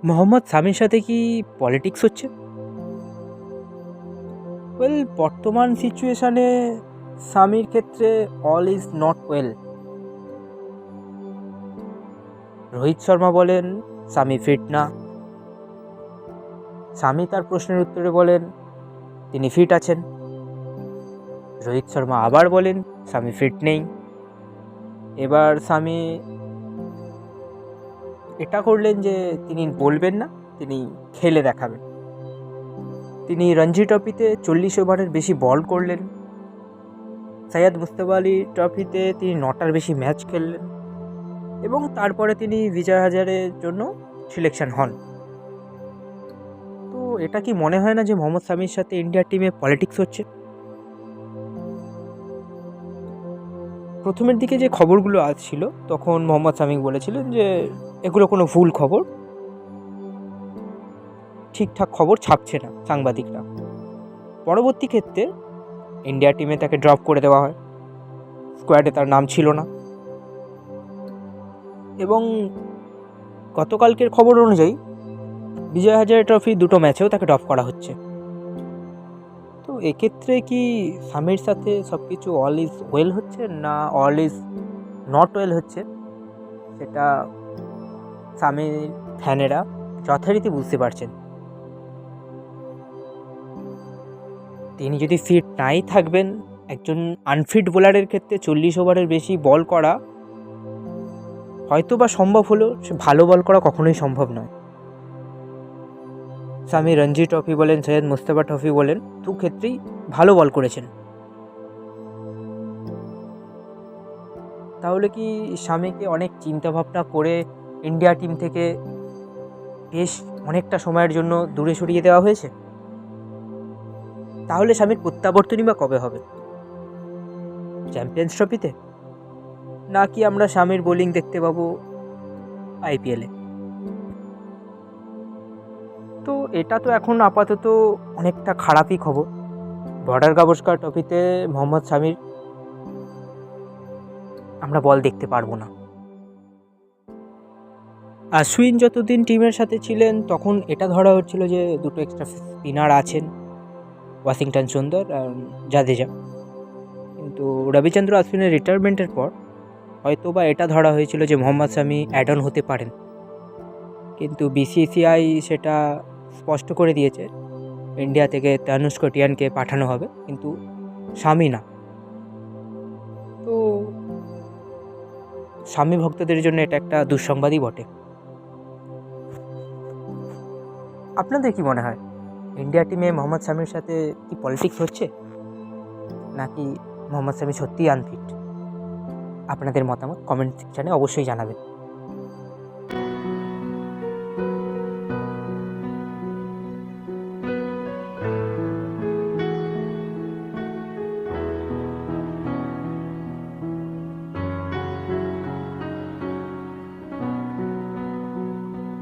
মোহাম্মদ সামির সাথে কি পলিটিক্স হচ্ছে? বর্তমান সিচুয়েশানে সামির ক্ষেত্রে all is not well. Rohit Sharma বলেন সামি ফিট না, সামি তার প্রশ্নের উত্তরে বলেন তিনি ফিট আছেন। রোহিত শর্মা আবার বলেন সামি ফিট নেই। এবার সামি এটা করলেন যে তিনি বলবেন না, তিনি খেলে দেখাবেন। তিনি রঞ্জি ট্রফিতে 40 ওভারের বেশি বল করলেন। সৈয়দ মুস্তফা আলী ট্রফিতে তিনি 9টার বেশি ম্যাচ খেললেন এবং তারপরে তিনি বিজয় হাজারের জন্য সিলেকশন হন। তো এটা কি মনে হয় না যে মোহাম্মদ সামির সাথে ইন্ডিয়া টিমে পলিটিক্স হচ্ছে? প্রথমের দিকে যে খবরগুলো আসছিল তখন মোহাম্মদ সামি বলেছিলেন যে এগুলো কোনো ভুল খবর, ঠিকঠাক খবর ছাপছে না সাংবাদিকরা। পরবর্তী ক্ষেত্রে ইন্ডিয়া টিমে তাকে ড্রপ করে দেওয়া হয়, স্কোয়াডে তার নাম ছিল না। এবং গতকালকের খবর অনুযায়ী বিজয় হাজারে ট্রফি 2টো ম্যাচেও তাকে ড্রপ করা হচ্ছে। তো এক্ষেত্রে কি সামির সাথে সব কিছু অল ইজ ওয়েল হচ্ছে না অল ইজ নট ওয়েল হচ্ছে, সেটা সামির ফ্যানেরা যথারীতি বুঝতে পারছেন। তিনি যদি ফিট নাই থাকবেন, একজন আনফিট বোলারের ক্ষেত্রে 40 ওভারের বেশি বল করা হয়তো বা সম্ভব হলেও সে ভালো বল করা কখনোই সম্ভব নয়। সামি রঞ্জি ট্রফি বলেন, সৈয়দ মুস্তফা ট্রফি বলেন, দু ক্ষেত্রেই ভালো বল করেছেন। তাহলে কি সামিকে অনেক চিন্তাভাবনা করে ইন্ডিয়া টিম থেকে বেশ অনেকটা সময়ের জন্য দূরে সরিয়ে দেওয়া হয়েছে? তাহলে সামির প্রত্যাবর্তনই বা কবে হবে? চ্যাম্পিয়ন্স ট্রফিতে, নাকি আমরা সামির বোলিং দেখতে পাবো আইপিএলে? তো এটা তো এখন আপাতত অনেকটা খারাপই খবর। বর্ডার গাভাস্কার ট্রফিতে মোহাম্মদ সামির আমরা বল দেখতে পারবো না। আশ্বিন যতদিন টিমের সাথে ছিলেন তখন এটা ধরা হচ্ছিল যে দুটো এক্সট্রা স্পিনার আছেন, ওয়াশিংটন সুন্দর আর জাদেজা। কিন্তু রবিচন্দ্র আশ্বিনের রিটায়ারমেন্টের পর হয়তো বা এটা ধরা হয়েছিল যে মোহাম্মদ সামি অ্যাড অন হতে পারেন, কিন্তু বিসিসিআই সেটা স্পষ্ট করে দিয়েছে ইন্ডিয়া থেকে তানুষ কটিয়ানকে পাঠানো হবে, কিন্তু সামি না। তো সামি ভক্তদের জন্য এটা একটা দুঃসংবাদই বটে। আপনাদের কি মনে হয়, ইন্ডিয়া টিমে মোহাম্মদ সামির সাথে কি পলিটিক্স হচ্ছে, নাকি মোহাম্মদ সামি সত্যিই আনফিট? আপনাদের মতামত কমেন্ট সেকশানে অবশ্যই জানাবেন।